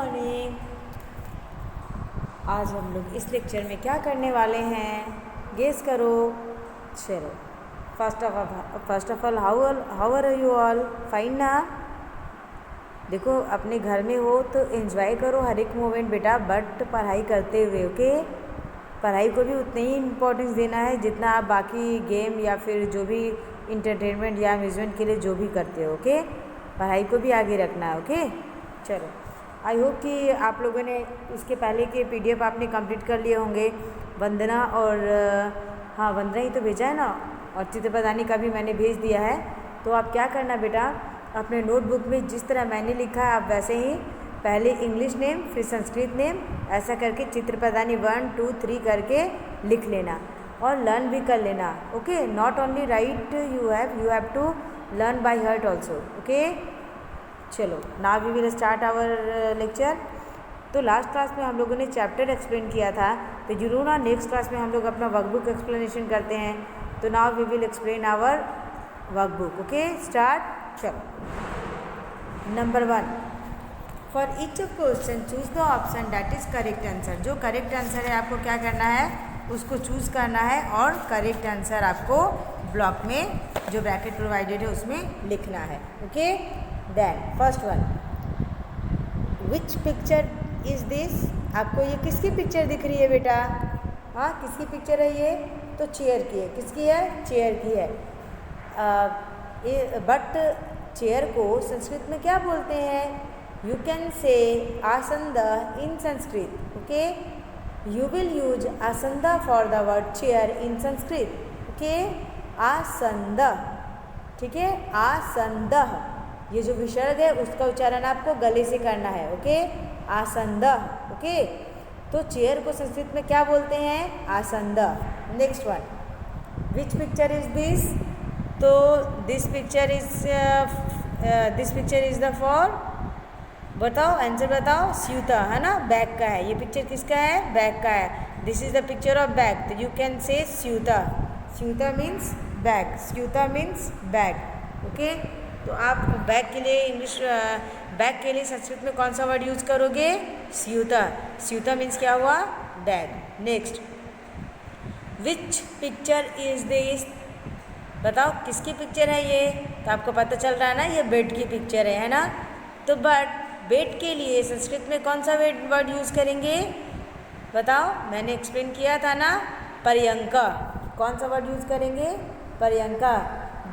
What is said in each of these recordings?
Morning. आज हम लोग इस लेक्चर में क्या करने वाले हैं, गेस करो। चलो, first of all how are you all? Fine ना? देखो, अपने घर में हो तो एंजॉय करो हर एक मोमेंट बेटा, बट पढ़ाई करते हुए, ओके? पढ़ाई को भी उतनी ही इम्पोर्टेंस देना है जितना आप बाकी गेम या फिर जो भी इंटरटेनमेंट या अम्यूज़मेंट के लिए जो भी करते हो, ओके? पढ़ाई को भी आगे रखना है, ओके? चलो, आई होप कि आप लोगों ने इसके पहले के पीडीएफ आपने कंप्लीट कर लिए होंगे। वंदना और हाँ, वंदना ही तो भेजा है ना, और चित्रप्रदानी का भी मैंने भेज दिया है। तो आप क्या करना बेटा, अपने नोटबुक में जिस तरह मैंने लिखा है आप वैसे ही पहले इंग्लिश नेम फिर संस्कृत नेम ऐसा करके चित्रप्रदानी 1 2 3 करके लिख लेना और लर्न भी कर लेना, okay? Not only write, you have to learn by heart also, okay? चलो, now we will start our lecture. तो लास्ट क्लास में हम लोगों ने चैप्टर एक्सप्लेन किया था, तो जरूर ना नेक्स्ट क्लास में हम लोग अपना वर्कबुक एक्सप्लेनेशन करते हैं। तो now we will explain our workbook, okay? Start. चलो, number 1, for each of question choose the option that is correct answer. जो करेक्ट आंसर है आपको क्या करना है, उसको चूज करना है और करेक्ट आंसर आपको ब्लॉक में जो ब्रैकेट प्रोवाइडेड है उसमें लिखना है, okay? Then first one, which picture is this? आपको ये किसकी पिक्चर दिख रही है बेटा? हाँ, किसकी पिक्चर है ये? तो चेयर की है। किसकी है? चेयर की है। बट चेयर को संस्कृत में क्या बोलते हैं? यू कैन से आसंद in Sanskrit, okay? You will use आसंद for the word chair in Sanskrit, okay? आसंद, ठीक है? आसंद, ये जो विसर्ग है उसका उच्चारण आपको गले से करना है, ओके? आसंद, ओके? तो चेयर को संस्कृत में क्या बोलते हैं? आसंद। Next one, which picture is this? तो this picture is the four, बताओ, आंसर बताओ। स्यूता, है ना? बैग का है। ये पिक्चर किसका है? बैग का है। This is the picture of bag, तो यू कैन से स्यूता। स्यूता मीन्स बैग, स्यूता मीन्स बैग, ओके? तो आप बैग के लिए बैग के लिए संस्कृत में कौन सा वर्ड यूज करोगे? स्यूता। स्यूता मीन्स क्या हुआ? Bag. Next, which picture is this? बताओ किसकी पिक्चर है ये? तो आपको पता चल रहा है ना, ये बेड की पिक्चर है ना? तो बट बेड के लिए संस्कृत में कौन सा वर्ड यूज करेंगे? बताओ, मैंने एक्सप्लेन किया था ना, पर्यंका। कौन सा वर्ड यूज करेंगे? पर्यंका।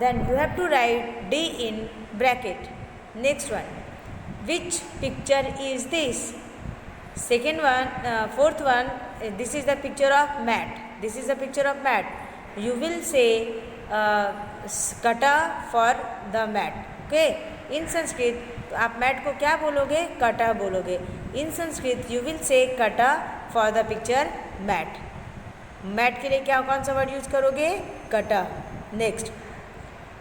Then you have to write D in bracket. Next one, which picture is this? Second one, fourth one, this is the picture of mat. This is the picture of mat. You will say kata for the mat, okay? In Sanskrit, तो आप mat को क्या बोलोगे? कटा बोलोगे। In Sanskrit, you will say kata for the picture mat. Mat के लिए क्या कौन सा वर्ड यूज करोगे? कटा। Next,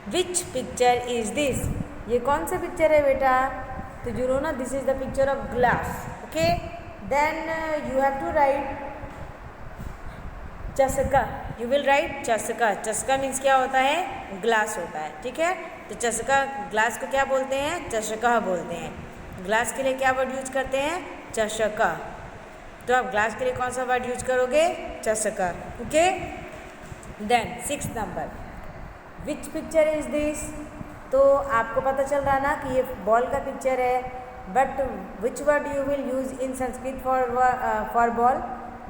which picture is this? ये कौन सा पिक्चर है बेटा? तो जो ना, this is the picture of glass, okay? Then you have to write चषका। यू विल राइट चषका। चषका मीन्स क्या होता है? ग्लास होता है, ठीक है? तो चषका, ग्लास को क्या बोलते हैं? चषका बोलते हैं। ग्लास के लिए क्या वर्ड यूज करते हैं? चषका। तो आप ग्लास के लिए कौन सा वर्ड यूज करोगे? चषका, okay? Then 6th number, which picture is this? तो आपको पता चल रहा ना कि ये बॉल का पिक्चर है, but which word you will use in Sanskrit for ball?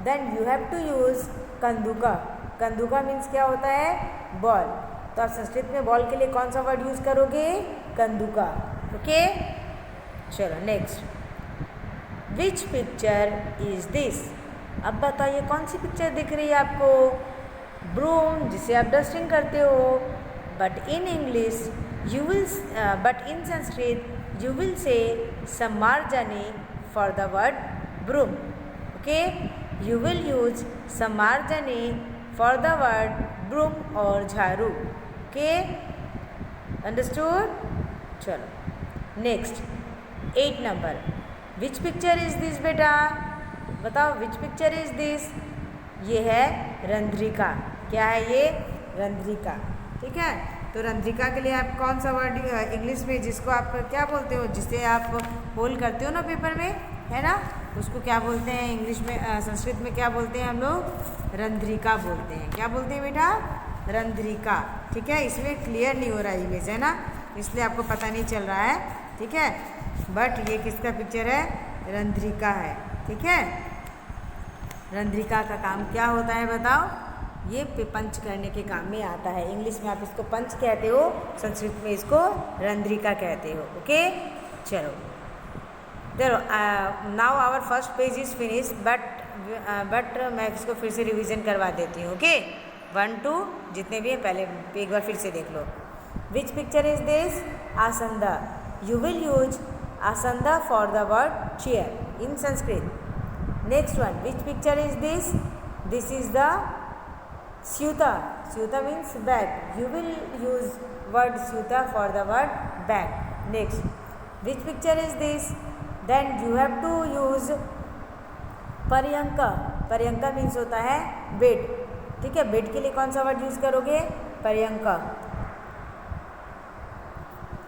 Then you have to use कंदुका। कंदुका मीन्स क्या होता है? बॉल। तो आप संस्कृत में बॉल के लिए कौन सा वर्ड यूज करोगे? कंदुका, ओके? चलो, next, which picture is this? अब बताइए कौन सी पिक्चर दिख रही है आपको? ब्रूम, जिसे आप डस्टिंग करते हो। But in English you will, but in Sanskrit you will say सम्मार्जनी for the word broom, okay? You will use सम्मार्जनी फॉर द वर्ड ब्रूम और झाड़ू, ओके? अंडरस्टूड? चलो, next 8 number, which picture is this बेटा? बताओ, विच picture is this? ये है रंध्रिका। क्या है ये? रंध्रिका, ठीक है? तो रंध्रिका के लिए आप कौन सा वर्ड इंग्लिश में जिसको आप क्या बोलते हो, जिसे आप होल करते हो ना पेपर में, है ना, उसको क्या बोलते हैं इंग्लिश में, संस्कृत में क्या बोलते हैं हम लोग, रंध्रिका बोलते हैं। क्या बोलते हैं बेटा, रंध्रिका। ठीक है, इसमें क्लियर नहीं हो रहा है इमेज, है ना, इसलिए आपको पता नहीं चल रहा है। ठीक है, बट ये किसका पिक्चर है, रंध्रिका है। ठीक है, रंध्रिका का काम क्या होता है बताओ, ये पंच करने के काम में आता है। इंग्लिश में आप इसको पंच कहते हो, संस्कृत में इसको रंध्रिका कहते हो। ओके, चलो now our first page is finish, but मैं इसको फिर से रिवीजन करवा देती हूँ। ओके, 1 2 जितने भी हैं पहले एक बार फिर से देख लो। विच पिक्चर इज दिस, आसंदा। यू विल यूज आसंदा for the word chair in Sanskrit. Next one, which picture is this, this is the स्यूता। स्यूता means bag. You will use word स्यूता for the word bag. Next, which picture is this? Then you have to use पर्यंका। पर्यंका means होता है bed. ठीक है, bed के लिए कौन सा वर्ड यूज करोगे, पर्यंका।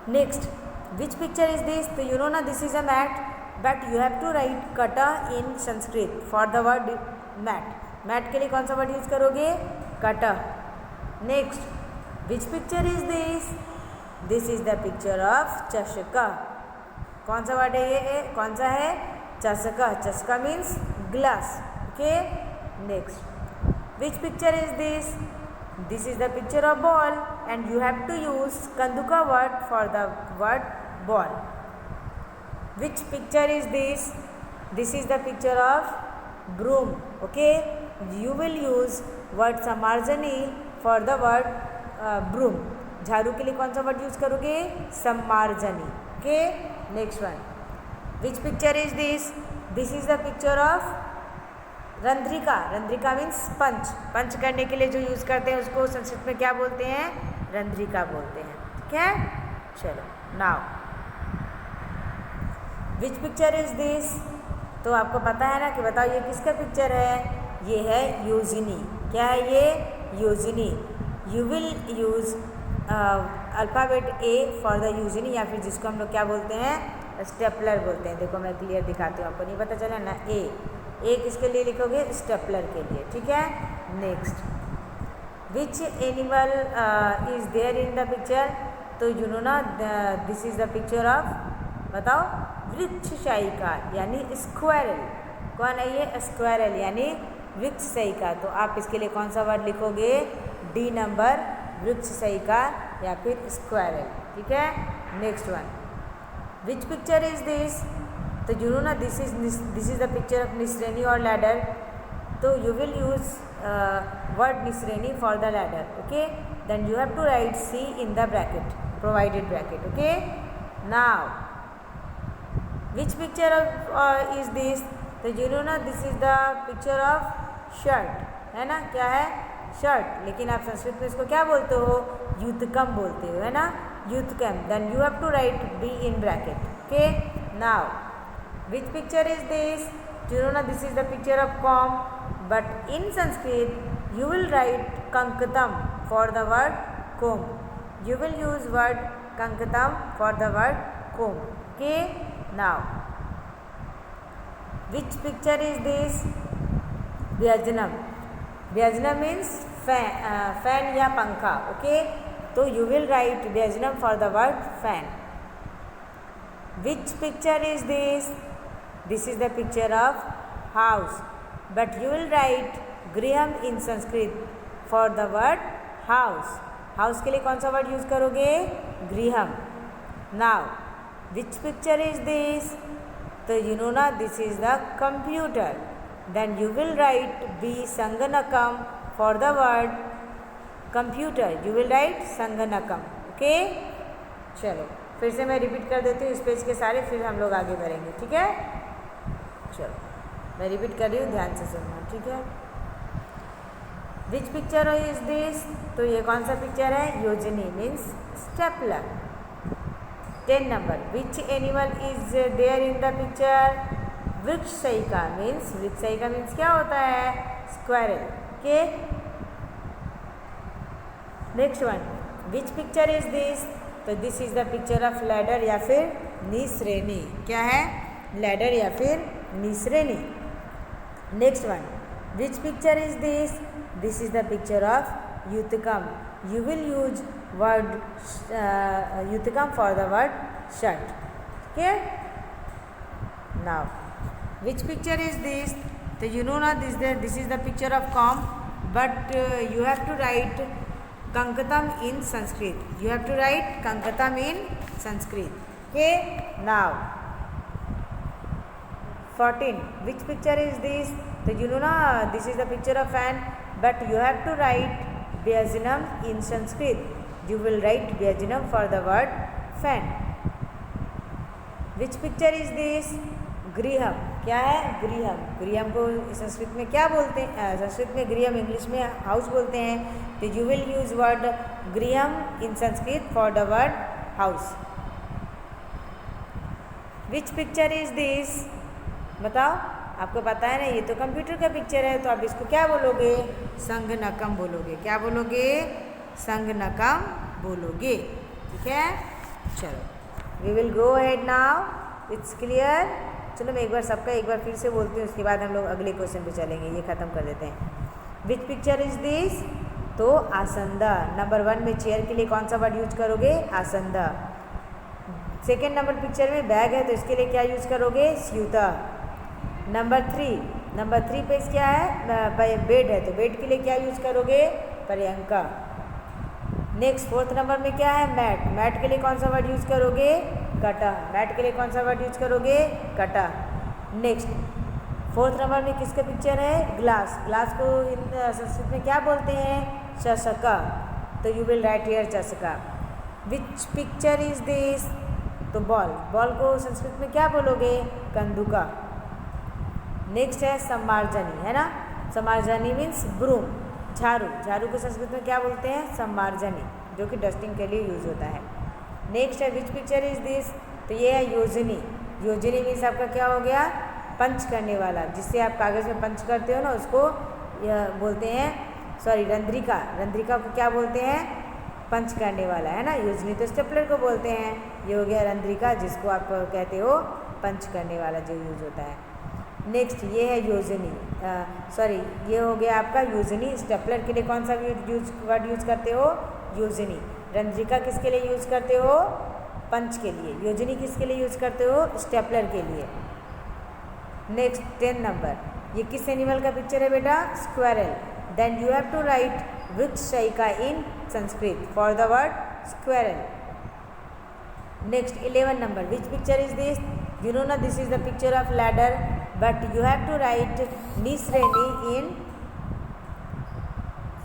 Next, which picture is this? तो you know ना this is a mat, but you have to write kata in Sanskrit for the word mat. Mat के लिए कौन सा वर्ड यूज करोगे, कटा। Next, which picture is this, this is the picture of चषका। कौन सा वर्ड है ये, कौन सा है, चषका। चषका means glass. Okay, next, which picture is this, this is the picture of ball and you have to use कंदुका word for the word ball. Which picture is this, this is the picture of broom. Okay, you will use word samarjani for the word broom. झाड़ू के लिए कौन सा word use करोगे, सम्मार्जनी। Okay, next one, which picture is this, this is the picture of रंध्रिका। रंध्रिका means punch. Punch करने के लिए जो यूज करते हैं उसको संस्कृत में क्या बोलते हैं, रंध्रिका बोलते हैं। ठीक है, चलो now which picture is this, तो आपको पता है ना कि बताओ ये किसका पिक्चर है, ये है योजिनी। क्या है ये, योजिनी। You will use alphabet A for the योजिनी, या फिर जिसको हम लोग क्या बोलते हैं, स्टेपलर बोलते हैं। देखो मैं क्लियर दिखाती हूँ, आपको नहीं पता चला ना, ए किसके लिए लिखोगे, स्टेपलर के लिए। ठीक है, next, which animal is there in the picture, तो यू नो ना this is the picture of, बताओ, वृक्षशायिका यानी स्क्वायरल। कौन है ये, स्क्वायरल यानी वृक्षशायिका। तो आप इसके लिए कौन सा वर्ड लिखोगे, डी नंबर, वृक्षशायिका या फिर स्क्वायरल। ठीक है, next one, which picture is this, तो यू नो ना this is the picture of निसरेनी और लैडर। तो यू विल यूज वर्ड निसरेनी for the ladder. Okay, then you have to write C in the bracket, provided bracket. Okay, now which picture is this, तो you know ना this is the picture of shirt, है ना, क्या है, shirt. लेकिन आप संस्कृत में इसको क्या बोलते हो, युतकम बोलते हो, है ना, युतकम। Then you have to write B in bracket. Okay, now which picture is this, you know ना this is the picture of comb, but in Sanskrit you will write कंकतम for the word comb. You will use word कंकतम for the word comb. Okay, now which picture is this, व्यजनम। व्यजनम means fan या पंखा। Okay, तो you will write व्यजनम for the word fan। which picture is this, this is the picture of house, but you will write griham in Sanskrit for the word house। house के लिए कौन सा word use करोगे, griham। now which picture is this, तो you know ना this is the computer, then you will write B sanganakam for the word computer, you will write sanganakam। Okay, चलो फिर से मैं रिपीट कर देती हूँ इस पेज के सारे, फिर हम लोग आगे बढ़ेंगे। ठीक है, चलो मैं रिपीट कर रही हूँ, ध्यान से सुनना। ठीक है, विच पिक्चर इज दिस, तो ये कौन सा पिक्चर है, योजिनी means stapler. 10 number, which animal is there in the picture, वृक्षशायिका मीन्स, वृक्षशायिका मीन्स क्या होता है, squirrel. Okay, next one, which picture is this? तो this is the picture of ladder या फिर निसरेनी। क्या है? लैडर या फिर निसरेनी। Next one, which picture is this? This is the picture of युतकम। यू विल यूज वर्ड युतकम for the word shirt. Okay, now which picture is this? So you know now this is the picture of comb, but you have to write Kankatam in Sanskrit. You have to write Kankatam in Sanskrit. Okay, now 14. Which picture is this? So you know now this is the picture of fan, but you have to write Byajanam in Sanskrit. You will write Byajanam for the word fan. Which picture is this? गृहम। क्या है? गृहम। गृहम को संस्कृत में क्या बोलते हैं? संस्कृत में गृहम, English में हाउस बोलते हैं। तो यू विल यूज वर्ड गृहम in Sanskrit for the word house. Which picture is this? बताओ, आपको पता है ना, ये तो कंप्यूटर का पिक्चर है, तो आप इसको क्या बोलोगे? संगणकम बोलोगे। क्या बोलोगे? संगणकम बोलोगे। ठीक है, चलो we will go ahead now. It's clear? चलो मैं एक बार फिर से बोलती हूँ, उसके बाद हम लोग अगले क्वेश्चन पे चलेंगे। ये ख़त्म कर देते हैं। विच पिक्चर इज दिस? तो आसंदा। नंबर 1 में चेयर के लिए कौन सा वर्ड यूज करोगे? आसंदा। सेकेंड नंबर पिक्चर में बैग है, तो इसके लिए क्या यूज करोगे? स्यूता। नंबर 3 पे क्या है? बेड है, तो बेड के लिए क्या यूज करोगे? पर्यंका। नेक्स्ट 4th नंबर में क्या है? मैट। मैट के लिए कौन सा वर्ड यूज करोगे? कटा। मैट के लिए कौन सा वर्ड यूज करोगे? कटा। नेक्स्ट 4th नंबर में किसका पिक्चर है? ग्लास। ग्लास को संस्कृत में क्या बोलते हैं? चषका। तो यू विल राइट हियर चषका। Which picture is this? तो बॉल। बॉल को संस्कृत में क्या बोलोगे? कंदुका। नेक्स्ट है सम्मार्जनी, है ना? सम्मार्जनी मीन्स ब्रूम, झाड़ू। झाड़ू को संस्कृत में क्या बोलते हैं? सम्मार्जनी, जो कि डस्टिंग के लिए यूज होता है। नेक्स्ट है विच पिक्चर इज दिस? तो ये है योजनी। योजनी मीन्स आपका क्या हो गया? पंच करने वाला। जिससे आप कागज़ में पंच करते हो ना, उसको बोलते हैं, सॉरी, रंध्रिका। रंध्रिका को क्या बोलते हैं? पंच करने वाला, है ना? योजनी तो स्टेपलर को बोलते हैं। ये हो गया रंध्रिका, जिसको आप कहते हो पंच करने वाला, जो यूज होता है। नेक्स्ट ये है योजनी, सॉरी, ये हो गया आपका योजनी। स्टेपलर के लिए कौन सा वर्ड यूज करते हो? योजनी। रंध्रिका किसके लिए यूज करते हो? पंच के लिए। योजनी किसके लिए यूज करते हो? स्टेपलर के लिए। नेक्स्ट 10 नंबर, ये किस एनिमल का पिक्चर है बेटा? Squirrel. Then you have to write वृक्षशिका in Sanskrit for the word squirrel. Next 11 number, which picture is this? You know ना, this is the picture of ladder, but you have to write Nisreni in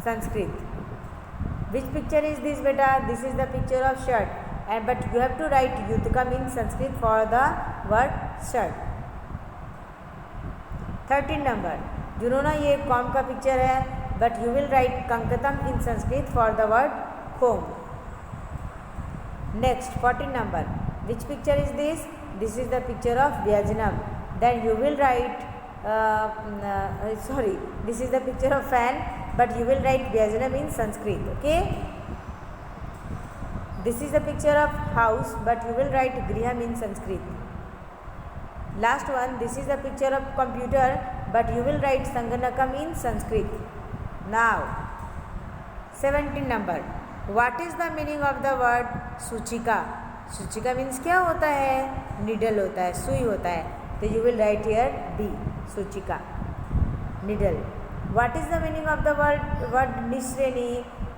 Sanskrit. Which picture is this beta? This is the picture of shirt, and but you have to write Yutkam in Sanskrit for the word shirt. 13 number, you know ना, ये comb का picture है, but you will write Kankatam in Sanskrit for the word comb. Next 14 number, which picture is this? This is the picture of Byajanam. Then you will write this is the picture of fan, but you will write Byajanam in Sanskrit. Okay, this is the picture of house, but you will write Griham in Sanskrit. Last one, this is the picture of computer, but you will write Sanganakam in Sanskrit. Now 17 number, what is the meaning of the word Suchika? Suchika means क्या होता है? Needle होता है, सुई होता है। तो you will write here D, सूचिका, needle. What is the meaning of the word निश्रेणी?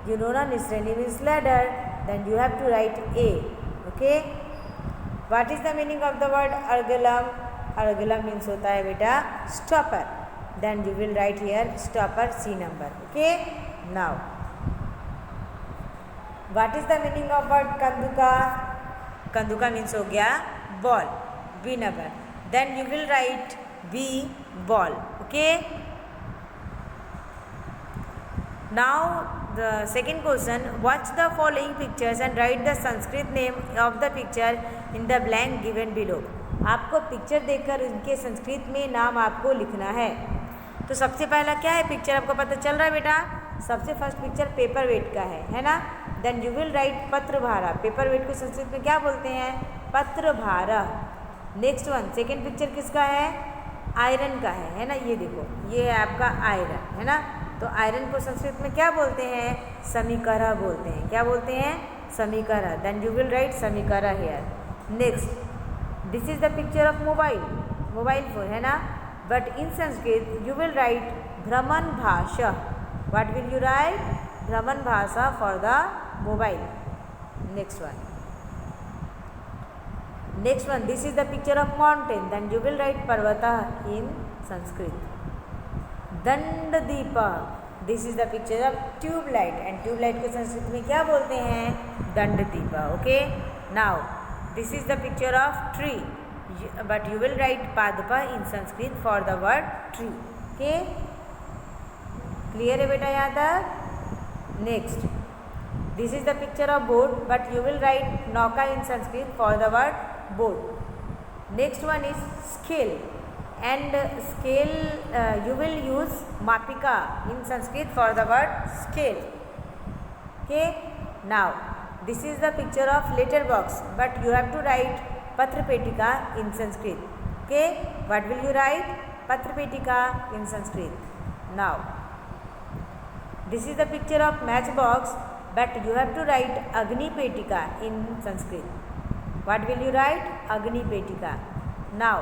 यू नो ना, निश्रेणी means ladder, then you have to write A. Okay, what is the meaning of the word अर्गलम? अर्गलम means होता है बेटा stopper, then you will write here stopper, C number. Okay, now what is the meaning of word कंदुका? कंदुका means हो गया ball, B number, then you will write B, ball. Okay, now the second question, watch the following pictures and write the Sanskrit name of the picture in the blank given below. आपको picture देखकर उनके संस्कृत में नाम आपको लिखना है। तो सबसे पहला क्या है पिक्चर? आपको पता चल रहा है बेटा? सबसे फर्स्ट पिक्चर पेपर वेट का है ना? देन यू विल राइट पत्रभारा, पेपर वेट को संस्कृत में क्या बोलते हैं? पत्रभारा। नेक्स्ट वन, सेकेंड पिक्चर किसका है? आयरन का है ना, ये देखो ये है आपका आयरन, है ना। तो आयरन को संस्कृत में क्या बोलते हैं? समीकरा बोलते हैं। क्या बोलते हैं? समीकरा। देन यू विल राइट समीकरा here. Next, this is the picture of mobile, mobile phone, है ना। But in Sanskrit you will write भ्रमण भाषा। What will you write? भ्रमण भाषा for the mobile. Next one, next one, this is the picture of mountain, then you will write parvata in Sanskrit. Dandadeepa, this is the picture of tube light, and tube light को संस्कृत में क्या बोलते हैं? दंडदीपा। Okay, now this is the picture of tree, but you will write padapa in Sanskrit for the word tree. Okay, clear है बेटा यहाँ तक? Next, this is the picture of boat, but you will write nauka in Sanskrit for the word boat. Next one is scale, and scale you will use mapika in Sanskrit for the word scale. Okay, now this is the picture of letter box, but you have to write patrapetika in Sanskrit. Okay, what will you write? Patrapetika in Sanskrit. Now this is the picture of matchbox, but you have to write agni petika in Sanskrit. What will you write? Agni petika. Now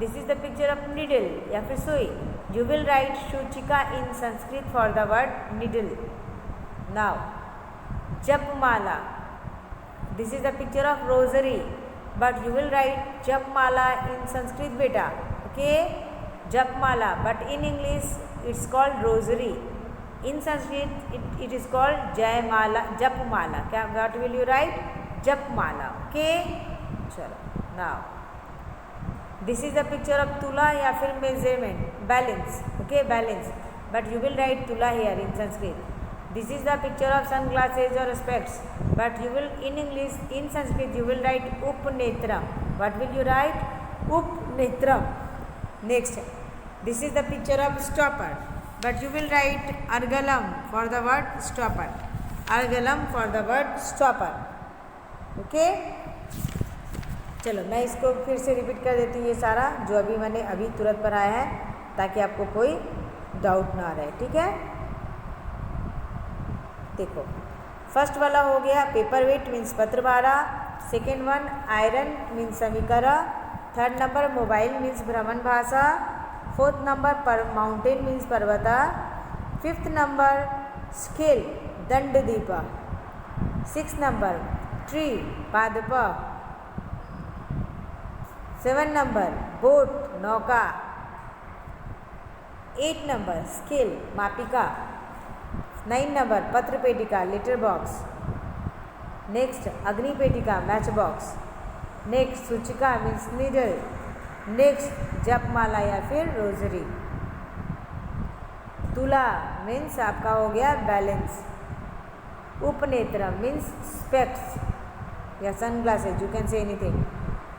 this is the picture of needle या फिर सुई. You will write shuchika in Sanskrit for the word needle. Now japmala, this is the picture of rosary, but you will write japmala in Sanskrit beta. Okay, japmala, but in English it's called rosary. In Sanskrit it is called jayamala, japmala. What will you write? Japmala. Okay, चलो। now this is the picture of tula या फिर measurement, balance. Okay, balance, but you will write tula here in Sanskrit. This is the picture of sunglasses or specs, but you will in English, in Sanskrit you will write upnetram. What will you write? Upnetram. Next, this is the picture of stopper, but you will write argalam for the word stopper. Argalam for the word stopper. Okay, चलो मैं इसको फिर से repeat कर देती हूँ ये सारा जो अभी मैंने अभी तुरंत पढ़ाया है, ताकि आपको कोई डाउट ना रहे। ठीक है, देखो फर्स्ट वाला हो गया पेपर वेट मीन्स पत्रभारा, सेकेंड वन आयरन मीन्स समीकरा, थर्ड नंबर मोबाइल मीन्स भ्रमण भाषा, फोर्थ नंबर पर माउंटेन मीन्स पर्वता, फिफ्थ नंबर स्केल दंडदीपा, सिक्स नंबर ट्री पादपा, सेवन नंबर बोट नौका, एट नंबर स्केल मापिका, नाइन नंबर पत्रपेटिका लेटर बॉक्स, नेक्स्ट अग्निपेटिका मैच बॉक्स, नेक्स्ट सूचिका मीन्स नीडल, नेक्स्ट जपमाला या फिर रोजरी, तुला मीन्स आपका हो गया बैलेंस, उपनेत्र मीन्स स्पेक्स या sunglasses, you can say anything,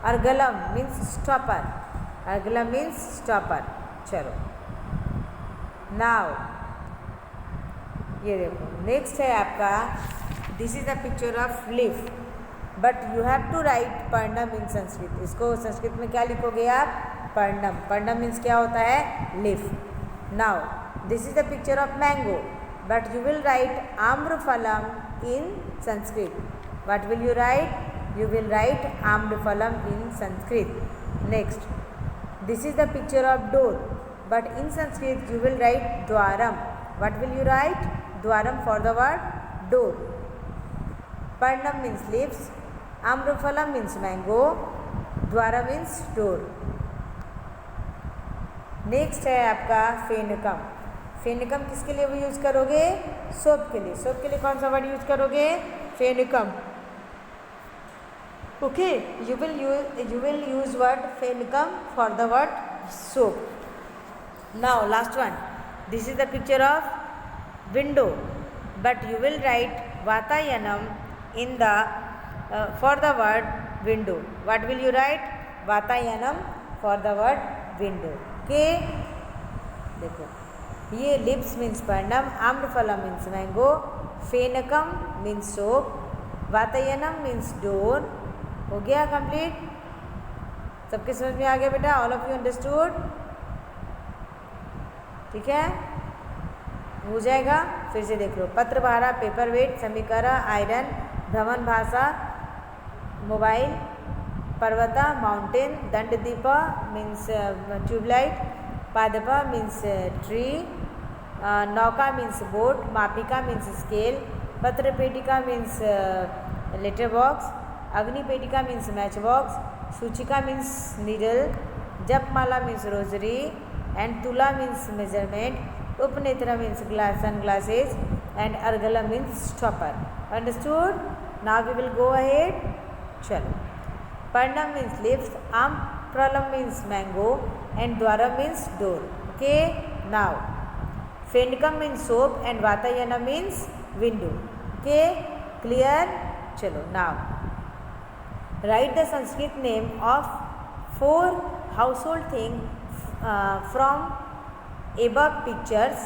अर्गलम मीन्स स्टॉपर, अर्गलम मीन्स स्टॉपर। चलो नाउ ये देखो नेक्स्ट है आपका, this is the picture of leaf, but you have to write पर्णम इन संस्कृत। इसको संस्कृत में क्या लिखोगे आप? पर्णम। पर्णम मीन्स क्या होता है? Leaf. Now this is the picture of mango, but you will write आम्रफलम in Sanskrit. What will you write? You will write Amraphalam in Sanskrit. Next, this is the picture of door, but in Sanskrit you will write Dwaram. What will you write? Dwaram for the word door. Parnam means leaves, Amraphalam means mango, Dwaram means door. Next है आपका फेनकम। फेनकम किसके लिए use करोगे? Soap के लिए। Soap के लिए कौन सा वर्ड यूज करोगे? फेनकम। Okay, you will use word fenicum for the word soap. Now last one, this is the picture of window, but you will write Vatayanam in the for the word window. What will you write? Vatayanam for the word window. Okay, देखो ये lips means पर्णम, आम्रफलम means mango, फेनकम means soap, वातायनम means door. हो गया complete? सबके समझ में आ गया बेटा? All of you understood? ठीक है, हो जाएगा। फिर से देख लो। पत्रभारा पेपर वेट, समीकरण आयरन, भ्रमण भाषा मोबाइल, पर्वता माउंटेन, दंडदीपा मीन्स ट्यूबलाइट, पादपा मीन्स ट्री, नौका मीन्स बोट, मापिका मीन्स स्केल, पत्रपेटिका मीन्स लेटर बॉक्स, अग्निपेटिका मीन्स मैच बॉक्स, सूचिका means needle, जपमाला means rosary, and तुला मीन्स मेजरमेंट, उपनेत्र means glass sun glasses, and अर्गला means stopper. Understood? Now we will go ahead. चलो। पर्णम मीन्स लिप्स, आम्रफलम मीन्स मैंगो, एंड द्वारम means door. Okay, now फेनकम means soap, and वातायनम means window. Okay, clear? चलो। Now write the Sanskrit name of 4 household thing from above pictures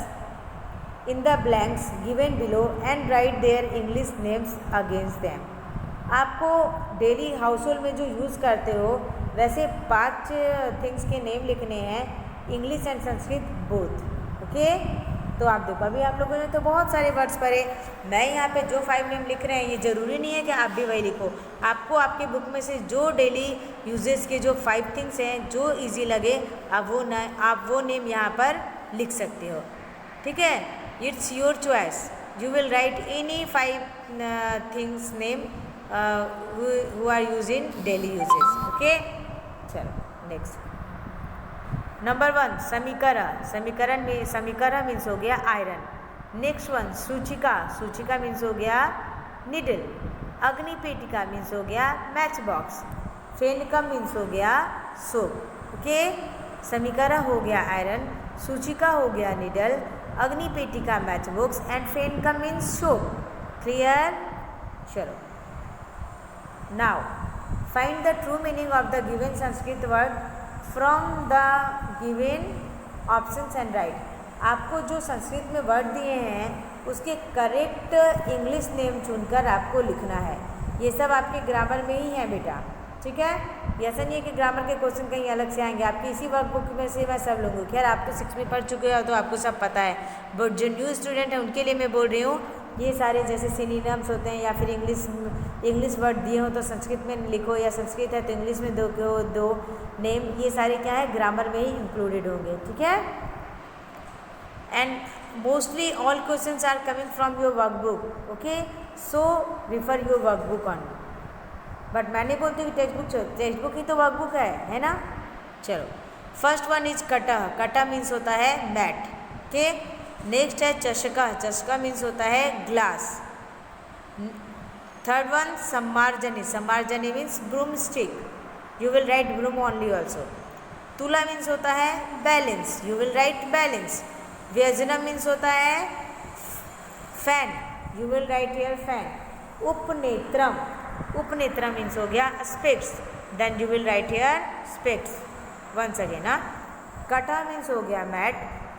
in the blanks given below and write their English names against them। आपको daily house hold में जो use करते हो वैसे 5 things के name लिखने हैं, English and Sanskrit both. Okay, तो आप देखो अभी आप लोगों ने तो बहुत सारे वर्ड्स पढ़े। मैं यहाँ पे जो 5 नेम लिख रहे हैं ये ज़रूरी नहीं है कि आप भी वही लिखो। आपको आपके बुक में से जो डेली यूजेस के जो 5 थिंग्स हैं, जो इजी लगे आप वो नेम यहाँ पर लिख सकते हो। ठीक है, it's your choice. You will write any 5 things name who are use in daily uses. Okay, चलो नेक्स्ट। नंबर 1 समीकरण। समीकरण मीन्स हो गया आयरन। नेक्स्ट वन सूचिका। सूचिका मीन्स हो गया निडल। अग्निपेटिका मीन्स हो गया मैच बॉक्स। फेनकम मीन्स हो गया सोप। ओके, समीकरण हो गया आयरन, सूचिका हो गया निडल, अग्निपेटिका मैच बॉक्स, एंड फेनकम मीन्स सोप। क्लियर? चलो। Now find the true meaning of the given Sanskrit word from the given options and write. आपको जो संस्कृत में वर्ड दिए हैं उसके करेक्ट इंग्लिश नेम चुनकर आपको लिखना है। ये सब आपके ग्रामर में ही है बेटा। ठीक है, ऐसा नहीं है कि ग्रामर के क्वेश्चन कहीं अलग से आएंगे। आपकी इसी वर्कबुक में से मैं सब लूँगी। खैर आप तो 6 में पढ़ चुके हो तो आपको सब पता है, बट जो न्यू स्टूडेंट है उनके लिए मैं बोल रही हूँ ये सारे जैसे सिनोनिम्स होते हैं या फिर इंग्लिश वर्ड दिए हो तो संस्कृत में लिखो, या संस्कृत है तो इंग्लिश में दो नेम, ये सारे क्या है ग्रामर में ही इंक्लूडेड होंगे। ठीक है, and mostly all questions are coming from your workbook. Okay, so refer your workbook on. But मैं नहीं बोलती कि टेक्स्ट बुक ही तो वर्कबुक है ना। चलो, फर्स्ट वन इज कटा। कटा मीन्स होता है मैट। ओके, नेक्स्ट है चषका। चषका मीन्स होता है ग्लास। थर्ड वन सम्मार्जनी। सम्मार्जनी means broom stick. You will write broom only also. तुला मीन्स होता है balance. You will write balance. व्यजनम मीन्स होता है fan. You will write here fan. उपनेत्रम। उपनेत्रम मीन्स हो गया specs. Then you will write here specs. Once again ना, कटा मीन्स हो गया मैट,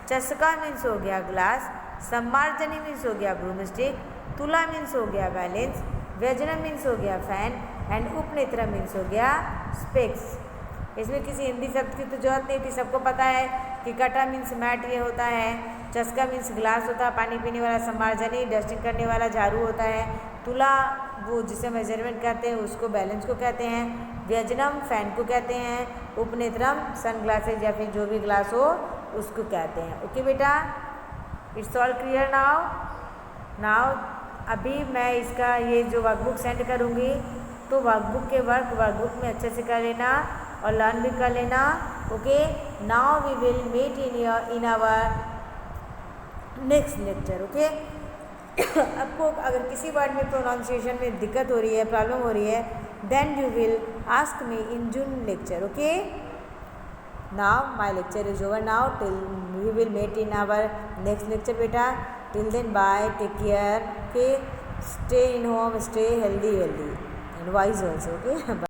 चषका मीन्स हो गया ग्लास, सम्मार्जनी मीन्स हो गया ब्रूम स्टिक, तुला मीन्स हो गया बैलेंस, व्यजनम मीन्स हो गया फैन, एंड उपनेत्र मीन्स हो गया स्पेक्स। इसमें किसी हिंदी शब्द की तो जरूरत नहीं थी, सबको पता है कि कटा मीन्स मैट ये होता है, चस्का मीन्स ग्लास होता है पानी पीने वाला, सम्मार्जनी डस्टिंग करने वाला झाड़ू होता है, तुला वो जिसे मेजरमेंट कहते हैं उसको बैलेंस को कहते हैं, व्यजनम फैन को कहते हैं, उपनेत्रम सन ग्लासेज या फिर जो भी ग्लास हो उसको कहते हैं। ओके बेटा, इट्स ऑल क्लियर नाउ अभी मैं इसका ये जो वर्कबुक सेंड करूँगी तो वर्कबुक के वर्कबुक में अच्छे से कर लेना और लर्न भी कर लेना। Okay, now we will meet in our next lecture. Okay, आपको अगर किसी वर्ड में प्रोनाउंसिएशन में दिक्कत हो रही है, प्रॉब्लम हो रही है, then you will ask me in June lecture. Okay, now my lecture is over now, till we will meet in our next lecture बेटा। Till then bye, take care. Okay, stay in home, stay healthy and wise also. Okay.